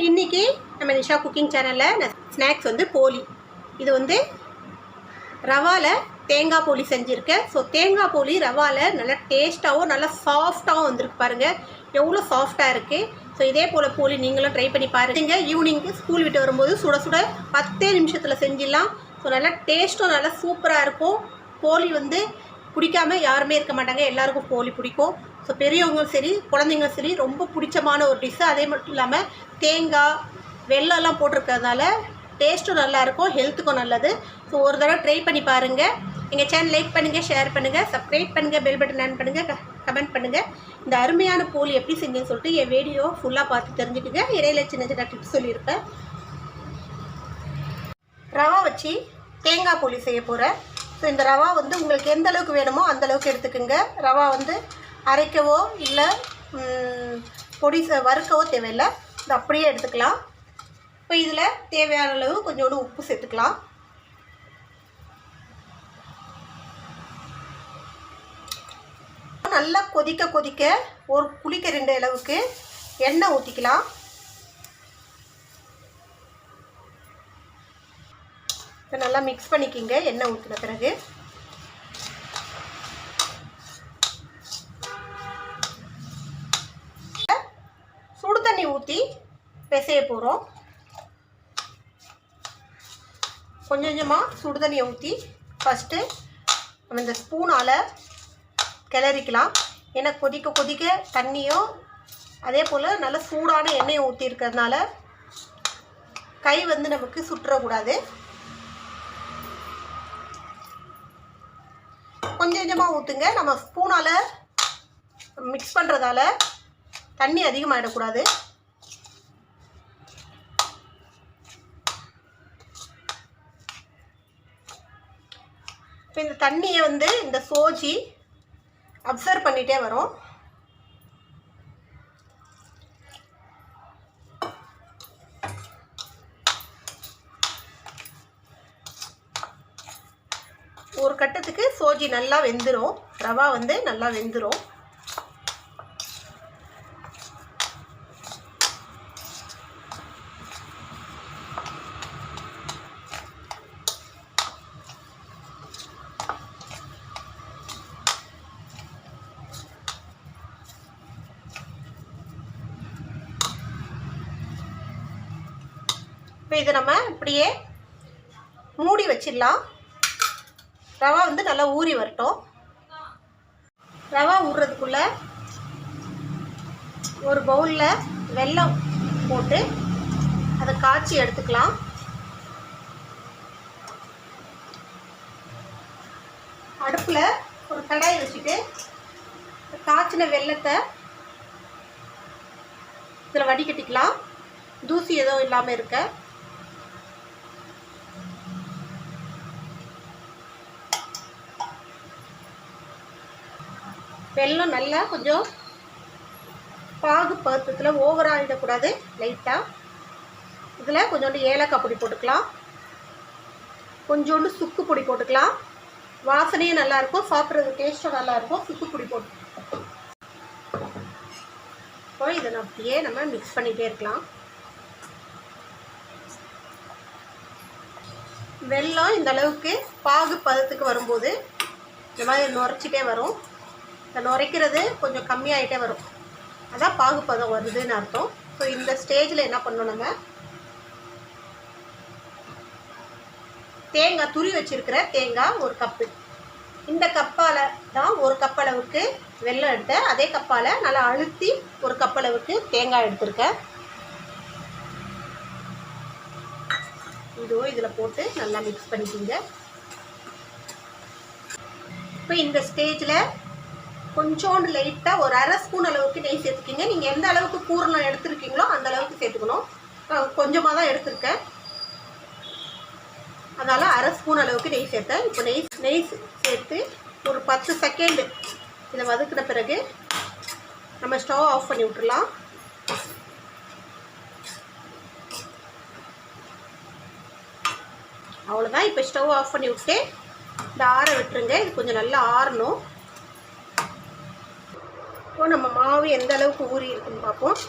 இன்றைக்கி நம்ம நிஷா குக்கிங் சேனலில் ஸ்நாக்ஸ் வந்து போலி. இது வந்து ரவாவில் தேங்காய் போலி செஞ்சுருக்கேன். ஸோ தேங்காய் போலி ரவாவில் நல்லா டேஸ்ட்டாகவும் நல்லா சாஃப்டாகவும் வந்திருக்கு. பாருங்கள் எவ்வளோ சாஃப்டாக இருக்குது. ஸோ இதே போல் போலி நீங்களும் ட்ரை பண்ணி பாருங்க. ஈவினிங்க்கு ஸ்கூல் விட்டு வரும்போது சுட சுட 10 நிமிஷத்தில் செஞ்சிடலாம். ஸோ நல்லா டேஸ்ட்டும் நல்லா சூப்பராக இருக்கும். போலி வந்து பிடிக்காமல் யாருமே இருக்க மாட்டாங்க, எல்லாருக்கும் போலி பிடிக்கும். ஸோ பெரியவங்களும் சரி குழந்தைங்களும் சரி ரொம்ப பிடிச்சமான ஒரு டிஷ்ஷு. அதே மட்டும் இல்லாமல் தேங்காய் வெல்லம்லாம் போட்டிருக்கிறதுனால டேஸ்ட்டும் நல்லாயிருக்கும், ஹெல்த்துக்கும் நல்லது. ஸோ ஒரு தடவை ட்ரை பண்ணி பாருங்கள். எங்கள் சேனல் லைக் பண்ணுங்கள், ஷேர் பண்ணுங்கள், சப்ஸ்கிரைப் பண்ணுங்கள், பெல் பட்டன் ஆன் பண்ணுங்கள், கமெண்ட் பண்ணுங்கள். இந்த அருமையான போலி எப்படி செஞ்சேன்னு சொல்லிட்டு என் வீடியோ ஃபுல்லாக பார்த்து தெரிஞ்சுக்குங்க. இடையில சின்ன சின்ன டிப்ஸ் சொல்லியிருப்பேன். ரவா வச்சு தேங்காய் போலி செய்ய போகிறேன். ஸோ இந்த ரவா வந்து உங்களுக்கு எந்த அளவுக்கு வேணுமோ அந்த அளவுக்கு எடுத்துக்கோங்க. ரவா வந்து அரைக்கவோ இல்லை பொடி வறுக்கவோ தேவையில்லை, இது அப்படியே எடுத்துக்கலாம். இப்போ இதில் தேவையான அளவு கொஞ்சோண்டு உப்பு சேர்த்துக்கலாம். நல்லா கொதிக்க கொதிக்க ஒரு குளிக்கரண்டி அளவுக்கு எண்ணெய் ஊற்றிக்கலாம். இப்போ நல்லா மிக்ஸ் பண்ணிக்கிங்க. எண்ணெய் ஊற்றின பிறகு சுடு தண்ணி ஊற்றி பிசைய போகிறோம். கொஞ்சம் கொஞ்சமாக சுடு தண்ணியை ஊற்றி ஃபஸ்ட்டு நம்ம இந்த ஸ்பூனால் கிளறிக்கலாம். ஏன்னா கொதிக்க கொதிக்க தண்ணியும் அதே போல் நல்ல சூடான எண்ணெயை ஊற்றி இருக்கிறதுனால கை வந்து நமக்கு சுற்றக்கூடாது. கொஞ்சம் கொஞ்சமாக ஊற்றுங்க. நம்ம ஸ்பூனால் மிக்ஸ் பண்ணுறதால தண்ணி அதிகமாகிடக்கூடாது. இப்போ இந்த தண்ணியை வந்து இந்த சோஜி அப்சர்வ் பண்ணிகிட்டே வரும். ஒரு கட்டத்துக்கு சோஜி நல்லா வெந்துடும், ரவா வந்து நல்லா வெந்துடும். இப்போ இதை நம்ம இப்படியே மூடி வச்சிடலாம். ரவா வந்து நல்லா ஊறி வரட்டும். ரவா ஊறுறதுக்குள்ளே ஒரு பவுலில் வெல்லம் போட்டு அதை காய்ச்சி எடுத்துக்கலாம். அடுப்பில் ஒரு கடாயை வச்சுட்டு காய்ச்சின வெல்லத்தை இதில் வடிகட்டிக்கலாம், தூசி எதுவும் இல்லாமல் இருக்க. வெல்லம் நல்லா கொஞ்சம் பாகு பதத்தில் ஓவராக ஆகிடக்கூடாது, லைட்டாக. இதில் கொஞ்சோண்டு ஏலக்காய் பொடி போட்டுக்கலாம், கொஞ்சோண்டு சுக்கு பொடி போட்டுக்கலாம். வாசனையும் நல்லாயிருக்கும், சாப்பிட்றது டேஸ்ட்டும் நல்லாயிருக்கும். சுக்கு பொடி போட்டு இப்போ இதை அப்படியே நம்ம மிக்ஸ் பண்ணிகிட்டே இருக்கலாம். வெல்லம் இந்த அளவுக்கு பாகு பதத்துக்கு வரும்போது இந்த மாதிரி நுரைச்சிட்டே வரும். இந்த நுரைக்கிறது கொஞ்சம் கம்மியாகிட்டே வரும், அதான் பாகு பதம் வருதுன்னு அர்த்தம். ஸோ இந்த ஸ்டேஜில் என்ன பண்ணணும், நம்ம தேங்காய் துரி வச்சுருக்கிற தேங்காய் ஒரு கப்பு, இந்த கப்பால் தான் ஒரு கப் அளவுக்கு வெல்லம் எடுத்தேன். அதே கப்பால் நல்லா அழுத்தி ஒரு கப் அளவுக்கு தேங்காய் எடுத்திருக்கேன். இதுவும் இதில் போட்டு நல்லா மிக்ஸ் பண்ணிக்கிங்க. இப்போ இந்த ஸ்டேஜில் கொஞ்சோண்டு லைட்டாக ஒரு அரை ஸ்பூன் அளவுக்கு நெய் சேர்த்துக்கிங்க. நீங்கள் எந்த அளவுக்கு பூரணம் எடுத்துருக்கீங்களோ அந்த அளவுக்கு சேர்த்துக்கணும். கொஞ்சமாக தான் எடுத்துருக்கேன், அதனால் அரை ஸ்பூன் அளவுக்கு நெய் சேர்த்தேன். இப்போ நெய் சேர்த்து ஒரு 10 செகண்டு இதை வதக்கின பிறகு நம்ம ஸ்டவ் ஆஃப் பண்ணி விட்டுடலாம். அவ்வளோதான். இப்போ ஸ்டவ் ஆஃப் பண்ணி விட்டு இந்த ஆற விட்டுருங்க. இது கொஞ்சம் நல்லா ஆறணும். இப்போ நம்ம மாவு எந்த அளவுக்கு ஊறி இருக்குன்னு பார்ப்போம்.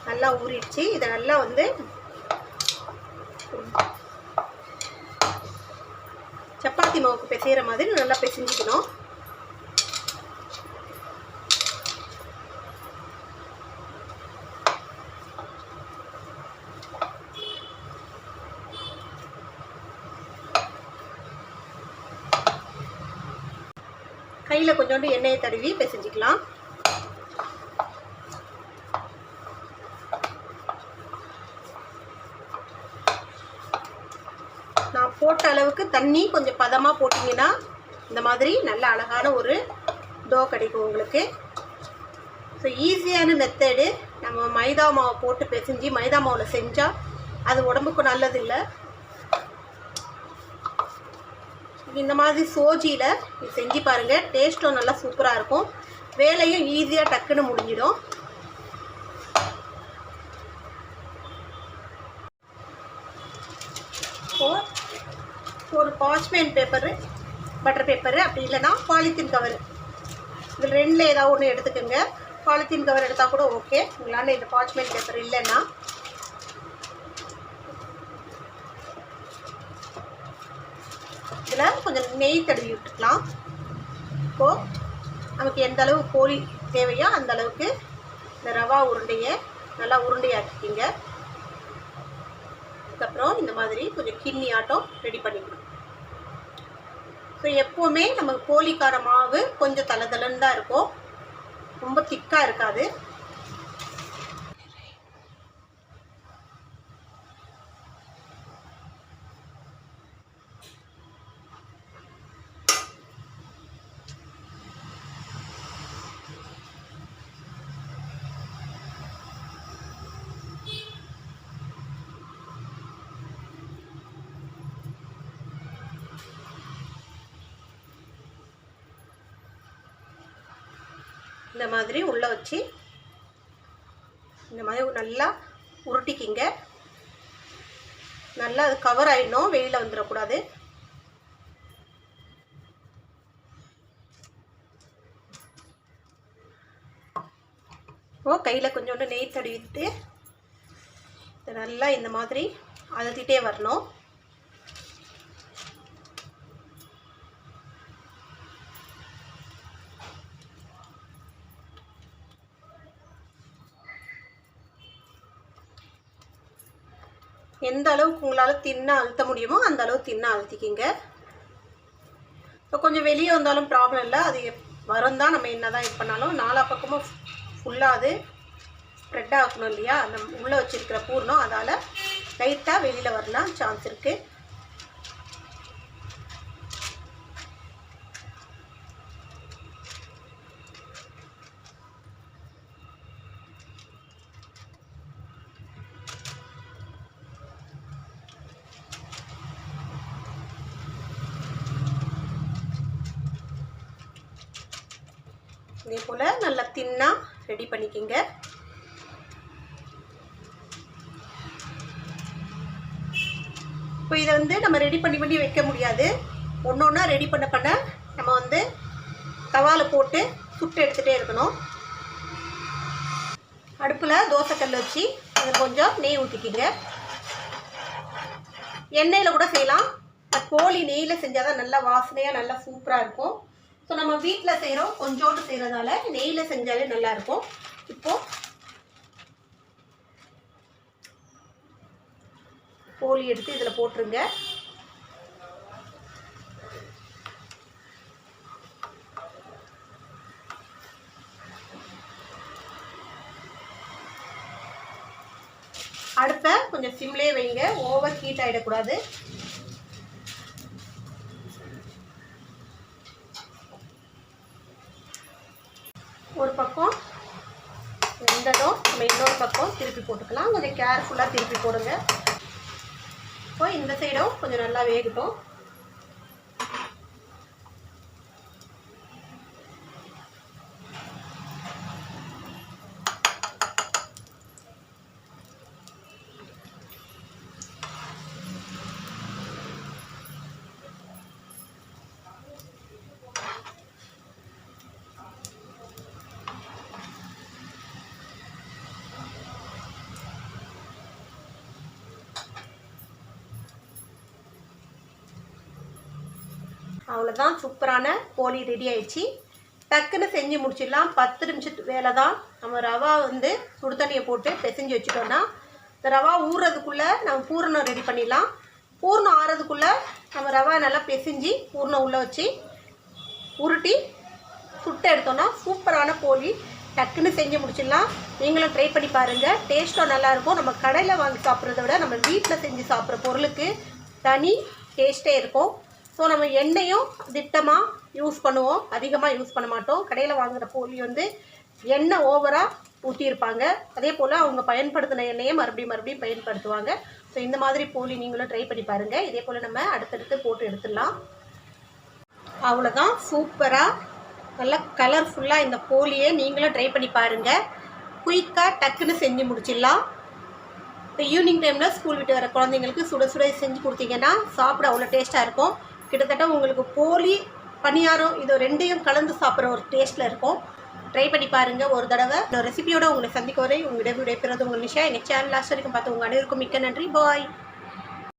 நல்லா ஊறிடுச்சு. இதை நல்லா வந்து சப்பாத்தி மாவுக்கு பிசைகிற மாதிரி நல்லா பிசைஞ்சிக்கணும். கையில் கொஞ்சோண்டு எண்ணெயை தடவி பிசைஞ்சிக்கலாம். நான் போட்ட அளவுக்கு தண்ணி கொஞ்சம் பதமாக போட்டிங்கன்னா இந்த மாதிரி நல்ல அழகான ஒரு டோ கிடைக்கும் உங்களுக்கு. ஸோ ஈஸியான மெத்தடு. நம்ம மைதா மாவை போட்டு பிசைஞ்சு மைதா மாவில் செஞ்சால் அது உடம்புக்கு நல்லதில்லை. இந்த மாதிரி சோஜியில் செஞ்சு பாருங்கள். டேஸ்ட்டும் நல்லா சூப்பராக இருக்கும். வேலையும் ஈஸியாக டக்குன்னு முடிஞ்சிடும். ஒரு பார்ச்மெண்ட் பேப்பரு, பட்டர் பேப்பரு, அப்படி இல்லைன்னா பாலித்தீன் கவர், இதில் ரெண்டில் ஏதாவது ஒன்று எடுத்துக்கோங்க. பாலித்தீன் கவர் எடுத்தால் கூட ஓகே. உங்களால் இந்த பார்ச்மெண்ட் பேப்பர் இல்லைன்னா இதில் கொஞ்சம் நெய் தடவி விட்டுக்கலாம். இப்போது நமக்கு எந்த அளவு போலி தேவையோ அந்த அளவுக்கு இந்த ரவா உருண்டையை நல்லா உருண்டையாக்கிக்கிங்க. அதுக்கப்புறம் இந்த மாதிரி கொஞ்சம் கிண்ணி ஆட்டம் ரெடி பண்ணிக்கணும். ஸோ எப்போவுமே நமக்கு போலிக்கார மாவு கொஞ்சம் தளதளன்னு தான் இருக்கும், ரொம்ப திக்காக இருக்காது. இந்த மாதிரி உள்ளே வச்சு இந்த மாதிரி நல்லா உருட்டிக்கிங்க. நல்லா அது கவர் ஆகிடணும், வெளியில் வந்துடக்கூடாது. கையில் கொஞ்சோண்டு நெய் தடவிட்டு இதை நல்லா இந்த மாதிரி அழுத்திட்டே வரணும். எந்த அளவுக்கு உங்களால் தின்னா அழுத்த முடியுமோ அந்த அளவு தின்னா அழுத்திக்கிங்க. இப்போ கொஞ்சம் வெளியே வந்தாலும் ப்ராப்ளம் இல்லை, அது வரும் தான். நம்ம என்ன தான் இது பண்ணாலும் நாலா பக்கமும் ஃபுல்லாக அது ஸ்ப்ரெட் ஆகணும் இல்லையா, அந்த உள்ளே வச்சுருக்கிற பூர்ணம், அதால் லைட்டாக வெளியில் வரலாம் சான்ஸ் இருக்குது. இதே போல் நல்லா தின்னா ரெடி பண்ணிக்கிங்க. இப்போ இதை வந்து நம்ம ரெடி பண்ணி வைக்க முடியாது. ஒன்று ஒன்றா ரெடி பண்ண நம்ம வந்து தவாவில் போட்டு சுட்டு எடுத்துகிட்டே இருக்கணும். அடுப்பில் தோசைக்கல் வச்சு அதில் கொஞ்சம் நெய் ஊற்றிக்கிங்க. எண்ணெயில் கூட செய்யலாம், கோழி நெய்யில் செஞ்சால் தான் நல்லா வாசனையாக நல்லா சூப்பராக இருக்கும். ஸோ நம்ம வீட்டில் செய்கிறோம், கொஞ்சோண்டு செய்கிறதால நெய்யில் செஞ்சாலே நல்லாயிருக்கும். இப்போது கோழி எடுத்து இதில் போட்டுருங்க. அடுப்பை கொஞ்சம் சிம்லேயே வைங்க, ஓவர் ஹீட் ஆகிடக்கூடாது. ஒரு பக்கம் வெந்ததும் நம்ம இன்னொரு பக்கம் திருப்பி போட்டுக்கலாம். கொஞ்சம் கேர்ஃபுல்லாக திருப்பி போடுங்க. இப்போ இந்த சைடும் கொஞ்சம் நல்லா வேகட்டும். அவ்வளோதான், சூப்பரான போலி ரெடி ஆயிடுச்சு. டக்குன்னு செஞ்சு முடிச்சிடலாம். 10 நிமிஷத்து வேலை தான். நம்ம ரவா வந்து சுடு தண்ணியை போட்டு பிசைஞ்சு வச்சுட்டோன்னா இந்த ரவா ஊறுறதுக்குள்ளே நம்ம பூரணம் ரெடி பண்ணிடலாம். பூரணம் ஆறதுக்குள்ளே நம்ம ரவா நல்லா பிசைஞ்சு பூரணம் உள்ளே வச்சு உருட்டி சுட்டு எடுத்தோன்னா சூப்பரான போலி டக்குன்னு செஞ்சு முடிச்சிடலாம். நீங்களும் ட்ரை பண்ணி பாருங்கள். டேஸ்ட்டும் நல்லாயிருக்கும். நம்ம கடையில் வாங்கி சாப்பிட்றத விட நம்ம வீட்டில் செஞ்சு சாப்பிட்ற பொருளுக்கு தனி டேஸ்ட்டே இருக்கும். ஸோ நம்ம எண்ணெயும் திட்டமாக யூஸ் பண்ணுவோம், அதிகமாக யூஸ் பண்ண மாட்டோம். கடையில் வாங்குகிற போலி வந்து எண்ணெய் ஓவராக ஊற்றியிருப்பாங்க. அதே போல் அவங்க பயன்படுத்தின எண்ணெயை மறுபடியும் பயன்படுத்துவாங்க. ஸோ இந்த மாதிரி போலி நீங்களும் ட்ரை பண்ணி பாருங்கள். இதே போல் நம்ம அடுத்தடுத்து போட்டு எடுத்துடலாம். அவ்வளோதான், சூப்பராக நல்லா கலர்ஃபுல்லாக இந்த போலியை நீங்களும் ட்ரை பண்ணி பாருங்கள். குயிக்காக டக்குன்னு செஞ்சு முடிச்சிடலாம். இப்போ ஈவினிங் டைமில் ஸ்கூல் விட்டு வர குழந்தைங்களுக்கு சுட சுட செஞ்சு கொடுத்தீங்கன்னா சாப்பிட அவ்வளோ டேஸ்ட்டாக இருக்கும். கிட்டத்தட்ட உங்களுக்கு போலி பணியாரம் இது ரெண்டையும் கலந்து சாப்பிட்ற ஒரு டேஸ்ட்டில் இருக்கும். ட்ரை பண்ணி பாருங்கள் ஒரு தடவை. இந்த ரெசிபியோட உங்களை சந்திக்க வரை உங்களிடம் விடைபெறுவது உங்கள் நிஷா. எங்கள் சேனல் லாஸ்ட் வரைக்கும் பார்த்து உங்கள் அனைவருக்கும் மிக்க நன்றி. பாய்.